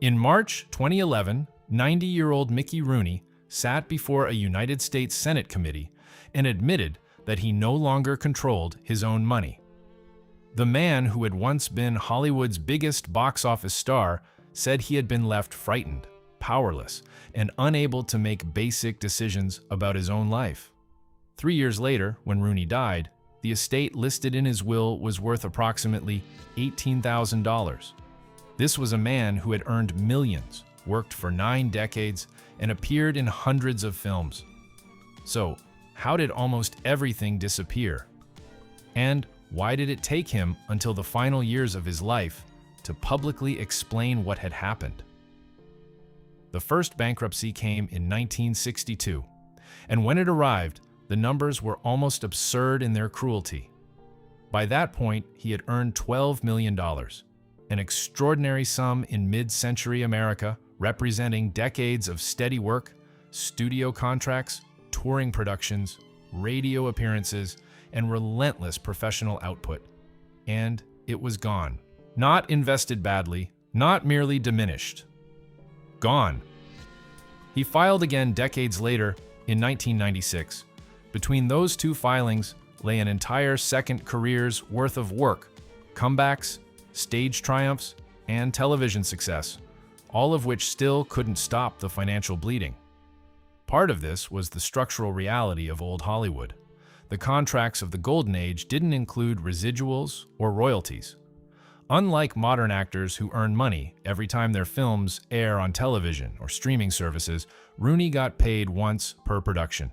In March 2011, 90-year-old Mickey Rooney sat before a United States Senate committee and admitted that he no longer controlled his own money. The man who had once been Hollywood's biggest box office star said he had been left frightened, powerless, and unable to make basic decisions about his own life. 3 years later, when Rooney died, the estate listed in his will was worth approximately $18,000. This was a man who had earned millions, worked for 9 decades, and appeared in hundreds of films. So, how did almost everything disappear? And why did it take him until the final years of his life to publicly explain what had happened? The first bankruptcy came in 1962, and when it arrived, the numbers were almost absurd in their cruelty. By that point, he had earned $12 million, an extraordinary sum in mid-century America, representing decades of steady work, studio contracts, touring productions, radio appearances, and relentless professional output. And it was gone. Not invested badly, not merely diminished. Gone. He filed again decades later, in 1996. Between those two filings lay an entire second career's worth of work, comebacks, stage triumphs, and television success, all of which still couldn't stop the financial bleeding. Part of this was the structural reality of old Hollywood. The contracts of the Golden Age didn't include residuals or royalties. Unlike modern actors who earn money every time their films air on television or streaming services, Rooney got paid once per production.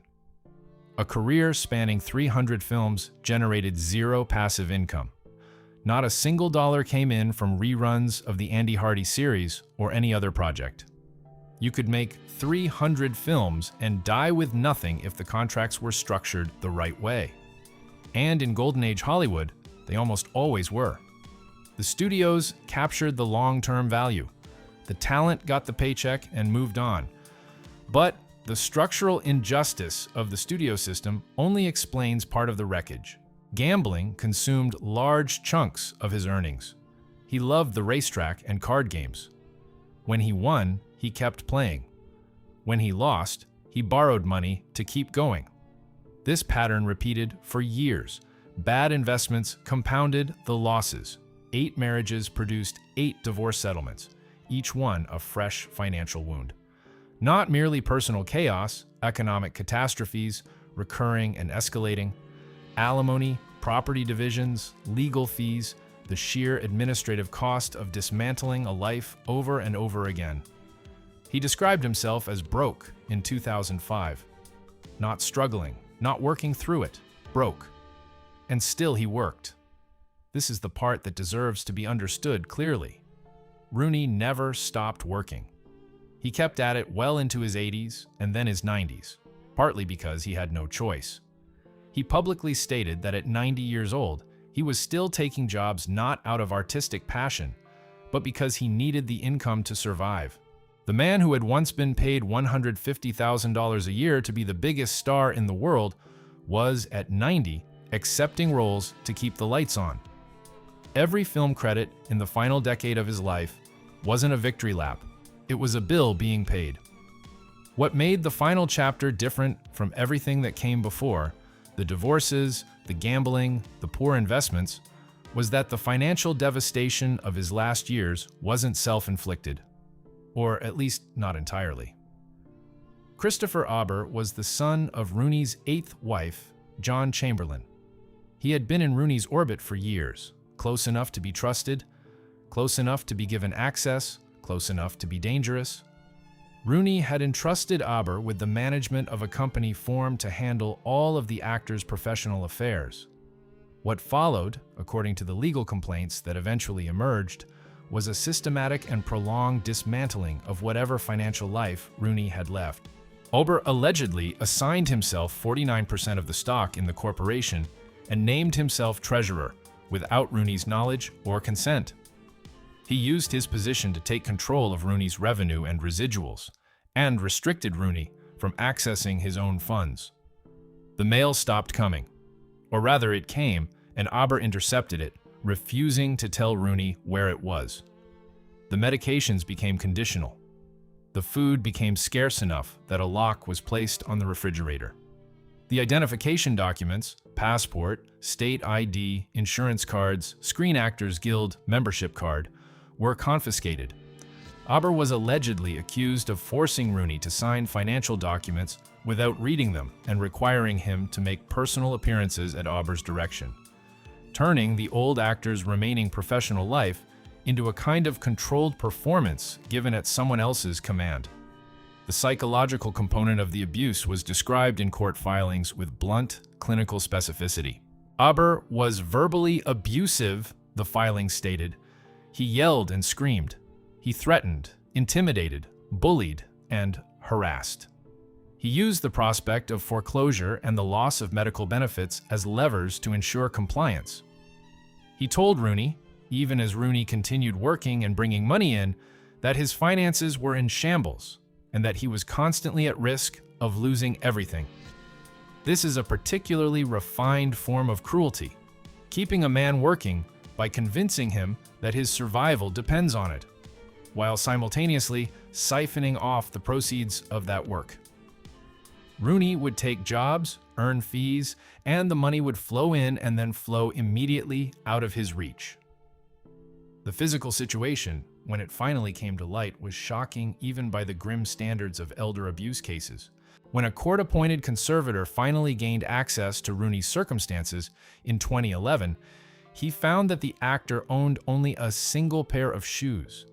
A career spanning 300 films generated zero passive income. Not a single dollar came in from reruns of the Andy Hardy series or any other project. You could make 300 films and die with nothing if the contracts were structured the right way. And in Golden Age Hollywood, they almost always were. The studios captured the long-term value. The talent got the paycheck and moved on. But the structural injustice of the studio system only explains part of the wreckage. Gambling consumed large chunks of his earnings. He loved the racetrack and card games. When he won, he kept playing. When he lost, he borrowed money to keep going. This pattern repeated for years. Bad investments compounded the losses. 8 marriages produced 8 divorce settlements, each one a fresh financial wound. Not merely personal chaos, economic catastrophes, recurring and escalating, alimony, property divisions, legal fees, the sheer administrative cost of dismantling a life over and over again. He described himself as broke in 2005. Not struggling, not working through it, broke. And still he worked. This is the part that deserves to be understood clearly. Rooney never stopped working. He kept at it well into his 80s and then his 90s, partly because he had no choice. He publicly stated that at 90 years old, he was still taking jobs not out of artistic passion, but because he needed the income to survive. The man who had once been paid $150,000 a year to be the biggest star in the world was, at 90, accepting roles to keep the lights on. Every film credit in the final decade of his life wasn't a victory lap. It was a bill being paid. What made the final chapter different from everything that came before, the divorces, the gambling, the poor investments, was that the financial devastation of his last years wasn't self-inflicted, or at least not entirely. Christopher Auber was the son of Rooney's 8th wife, John Chamberlain. He had been in Rooney's orbit for years, close enough to be trusted, close enough to be given access, close enough to be dangerous. Rooney had entrusted Auber with the management of a company formed to handle all of the actor's professional affairs. What followed, according to the legal complaints that eventually emerged, was a systematic and prolonged dismantling of whatever financial life Rooney had left. Auber allegedly assigned himself 49% of the stock in the corporation and named himself treasurer without Rooney's knowledge or consent. He used his position to take control of Rooney's revenue and residuals, and restricted Rooney from accessing his own funds. The mail stopped coming. Or rather, it came, and Auber intercepted it, refusing to tell Rooney where it was. The medications became conditional. The food became scarce enough that a lock was placed on the refrigerator. The identification documents, passport, state ID, insurance cards, Screen Actors Guild membership card, were confiscated. Olivier was allegedly accused of forcing Rooney to sign financial documents without reading them and requiring him to make personal appearances at Olivier's direction, turning the old actor's remaining professional life into a kind of controlled performance given at someone else's command. The psychological component of the abuse was described in court filings with blunt, clinical specificity. Olivier was verbally abusive, the filing stated. He yelled and screamed. He threatened, intimidated, bullied, and harassed. He used the prospect of foreclosure and the loss of medical benefits as levers to ensure compliance. He told Rooney, even as Rooney continued working and bringing money in, that his finances were in shambles and that he was constantly at risk of losing everything. This is a particularly refined form of cruelty, keeping a man working by convincing him that his survival depends on it, while simultaneously siphoning off the proceeds of that work. Rooney would take jobs, earn fees, and the money would flow in and then flow immediately out of his reach. The physical situation, when it finally came to light, was shocking even by the grim standards of elder abuse cases. When a court-appointed conservator finally gained access to Rooney's circumstances in 2011, he found that the actor owned only a single pair of shoes,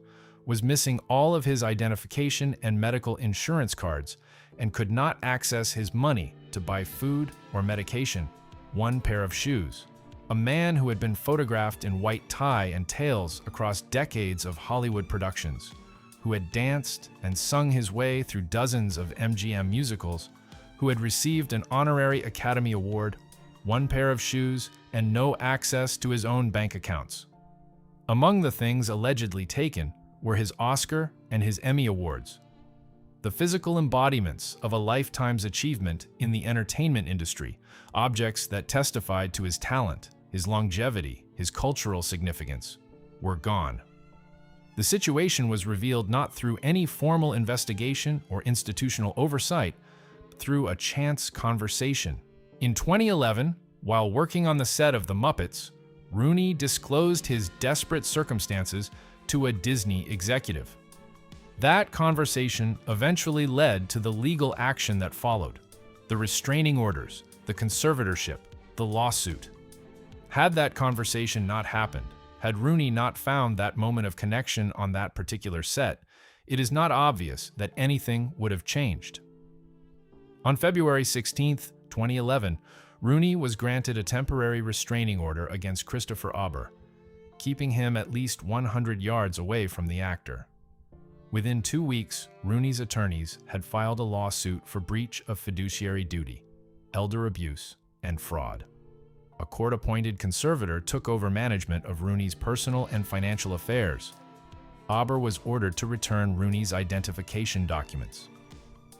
was missing all of his identification and medical insurance cards, and could not access his money to buy food or medication. One pair of shoes. A man who had been photographed in white tie and tails across decades of Hollywood productions, who had danced and sung his way through dozens of MGM musicals, who had received an honorary Academy Award, one pair of shoes, and no access to his own bank accounts. Among the things allegedly taken were his Oscar and his Emmy Awards, the physical embodiments of a lifetime's achievement in the entertainment industry, objects that testified to his talent, his longevity, his cultural significance, were gone. The situation was revealed not through any formal investigation or institutional oversight, but through a chance conversation. In 2011, while working on the set of The Muppets, Rooney disclosed his desperate circumstances to a Disney executive. That conversation eventually led to the legal action that followed: the restraining orders, the conservatorship, the lawsuit. Had that conversation not happened, had Rooney not found that moment of connection on that particular set, it is not obvious that anything would have changed. On February 16, 2011, Rooney was granted a temporary restraining order against Christopher Olivier, keeping him at least 100 yards away from the actor. Within 2 weeks, Rooney's attorneys had filed a lawsuit for breach of fiduciary duty, elder abuse, and fraud. A court-appointed conservator took over management of Rooney's personal and financial affairs. Olivier was ordered to return Rooney's identification documents.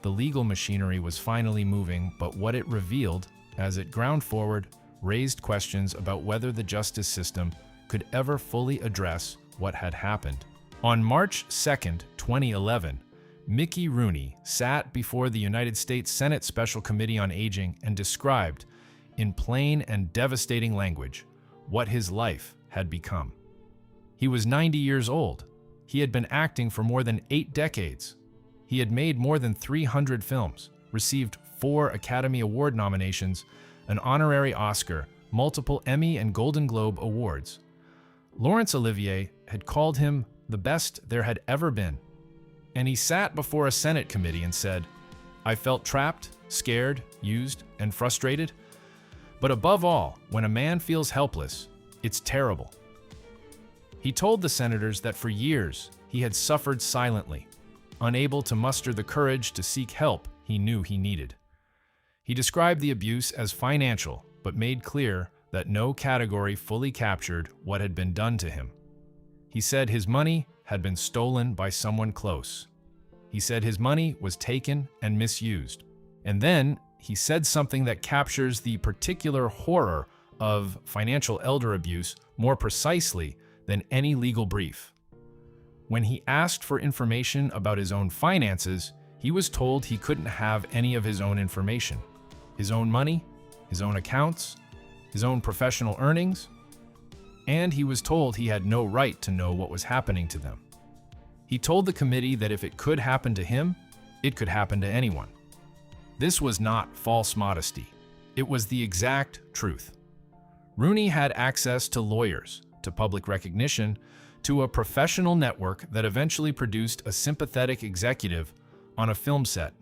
The legal machinery was finally moving, but what it revealed, as it ground forward, raised questions about whether the justice system could ever fully address what had happened. On March 2, 2011, Mickey Rooney sat before the United States Senate Special Committee on Aging and described, in plain and devastating language, what his life had become. He was 90 years old. He had been acting for more than 8 decades. He had made more than 300 films, received 4 Academy Award nominations, an honorary Oscar, multiple Emmy and Golden Globe awards. Laurence Olivier had called him the best there had ever been. And he sat before a Senate committee and said, "I felt trapped, scared, used, and frustrated. But above all, when a man feels helpless, it's terrible." He told the senators that for years he had suffered silently, unable to muster the courage to seek help he knew he needed. He described the abuse as financial, but made clear that no category fully captured what had been done to him. He said his money had been stolen by someone close. He said his money was taken and misused. And then he said something that captures the particular horror of financial elder abuse more precisely than any legal brief. When he asked for information about his own finances, he was told he couldn't have any of his own information. His own money, his own accounts, his own professional earnings, and he was told he had no right to know what was happening to them. He told the committee that if it could happen to him, it could happen to anyone. This was not false modesty. It was the exact truth. Rooney had access to lawyers, to public recognition, to a professional network that eventually produced a sympathetic executive on a film set.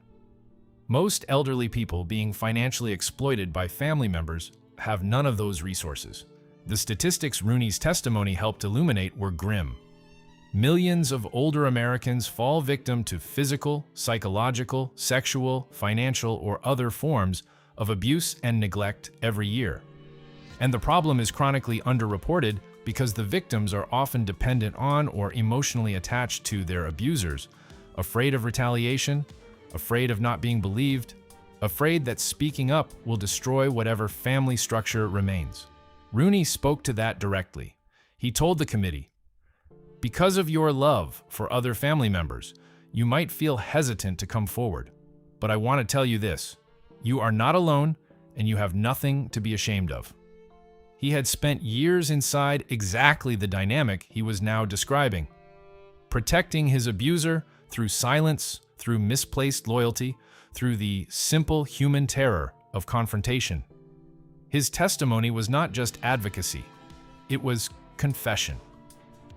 Most elderly people being financially exploited by family members have none of those resources. The statistics Rooney's testimony helped illuminate were grim. Millions of older Americans fall victim to physical, psychological, sexual, financial, or other forms of abuse and neglect every year. And the problem is chronically underreported because the victims are often dependent on or emotionally attached to their abusers, afraid of retaliation, afraid of not being believed, afraid that speaking up will destroy whatever family structure remains. Rooney spoke to that directly. He told the committee, "Because of your love for other family members, you might feel hesitant to come forward. But I want to tell you this, you are not alone and you have nothing to be ashamed of." He had spent years inside exactly the dynamic he was now describing, protecting his abuser through silence, through misplaced loyalty, through the simple human terror of confrontation. His testimony was not just advocacy, it was confession.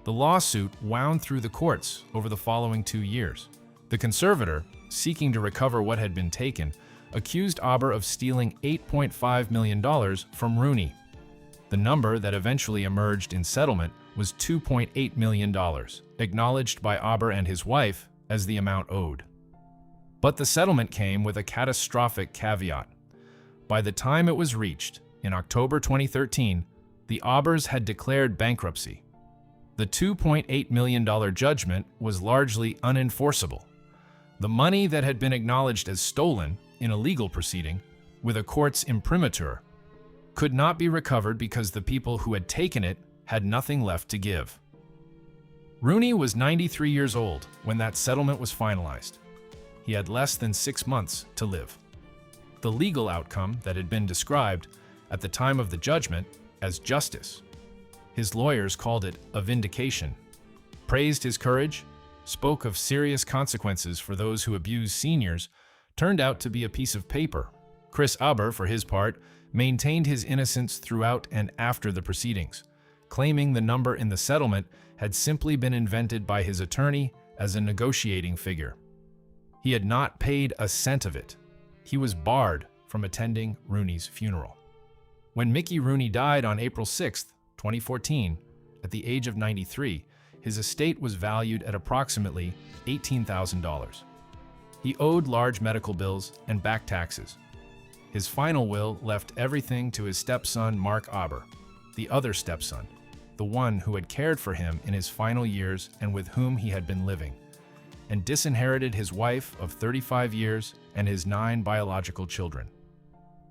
The lawsuit wound through the courts over the following 2 years. The conservator, seeking to recover what had been taken, accused Auber of stealing $8.5 million from Rooney. The number that eventually emerged in settlement was $2.8 million, acknowledged by Auber and his wife as the amount owed. But the settlement came with a catastrophic caveat. By the time it was reached, in October 2013, the Aubers had declared bankruptcy. The $2.8 million judgment was largely unenforceable. The money that had been acknowledged as stolen in a legal proceeding, with a court's imprimatur, could not be recovered because the people who had taken it had nothing left to give. Rooney was 93 years old when that settlement was finalized. He had less than 6 months to live. The legal outcome that had been described at the time of the judgment as justice. His lawyers called it a vindication, praised his courage, spoke of serious consequences for those who abuse seniors, turned out to be a piece of paper. Chris Auber, for his part, maintained his innocence throughout and after the proceedings, claiming the number in the settlement had simply been invented by his attorney as a negotiating figure. He had not paid a cent of it. He was barred from attending Rooney's funeral. When Mickey Rooney died on April 6, 2014, at the age of 93, his estate was valued at approximately $18,000. He owed large medical bills and back taxes. His final will left everything to his stepson, Mark Auber, the other stepson, the one who had cared for him in his final years and with whom he had been living, and disinherited his wife of 35 years and his 9 biological children.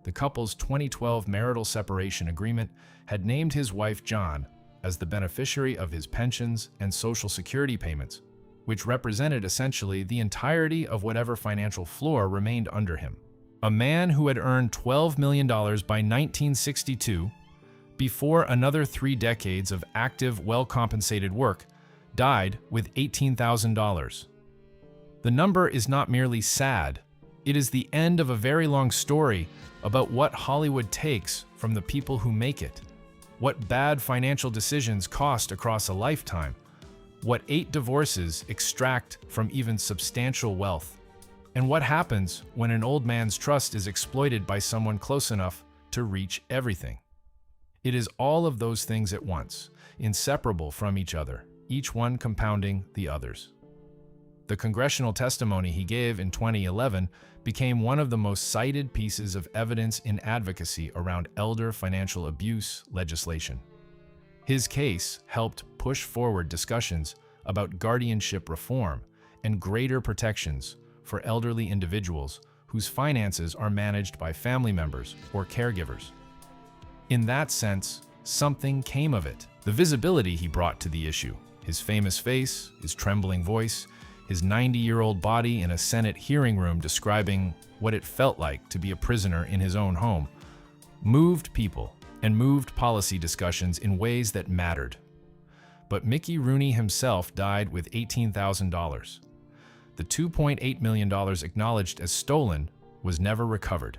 The couple's 2012 marital separation agreement had named his wife John as the beneficiary of his pensions and Social Security payments, which represented essentially the entirety of whatever financial floor remained under him. A man who had earned $12 million by 1962, before another 3 decades of active, well-compensated work, died with $18,000. The number is not merely sad, it is the end of a very long story about what Hollywood takes from the people who make it, what bad financial decisions cost across a lifetime, what 8 divorces extract from even substantial wealth, and what happens when an old man's trust is exploited by someone close enough to reach everything. It is all of those things at once, inseparable from each other, each one compounding the others. The congressional testimony he gave in 2011 became one of the most cited pieces of evidence in advocacy around elder financial abuse legislation. His case helped push forward discussions about guardianship reform and greater protections for elderly individuals whose finances are managed by family members or caregivers. In that sense, something came of it. The visibility he brought to the issue, His famous face, his trembling voice, his 90-year-old body in a Senate hearing room describing what it felt like to be a prisoner in his own home, moved people and moved policy discussions in ways that mattered. But Mickey Rooney himself died with $18,000. The $2.8 million acknowledged as stolen was never recovered.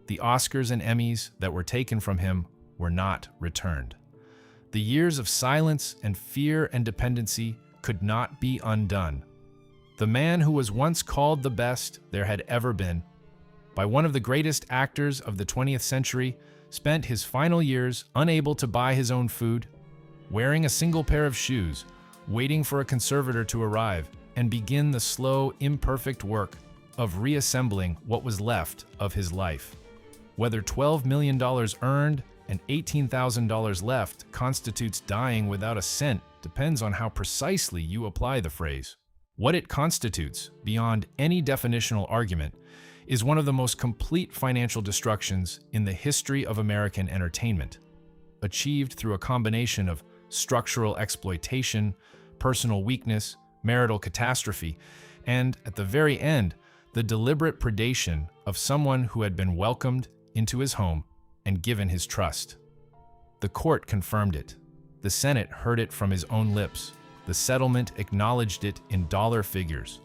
The Oscars and Emmys that were taken from him were not returned. The years of silence and fear and dependency could not be undone. The man who was once called the best there had ever been, by one of the greatest actors of the 20th century, spent his final years unable to buy his own food, wearing a single pair of shoes, waiting for a conservator to arrive and begin the slow, imperfect work of reassembling what was left of his life. Whether $12 million earned and $18,000 left constitutes dying without a cent depends on how precisely you apply the phrase. What it constitutes, beyond any definitional argument, is one of the most complete financial destructions in the history of American entertainment, achieved through a combination of structural exploitation, personal weakness, marital catastrophe, and, at the very end, the deliberate predation of someone who had been welcomed into his home and given his trust. The court confirmed it. The Senate heard it from his own lips. The settlement acknowledged it in dollar figures.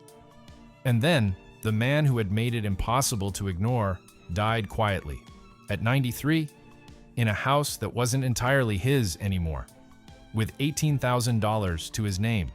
And then, the man who had made it impossible to ignore died quietly, at 93, in a house that wasn't entirely his anymore, with $18,000 to his name.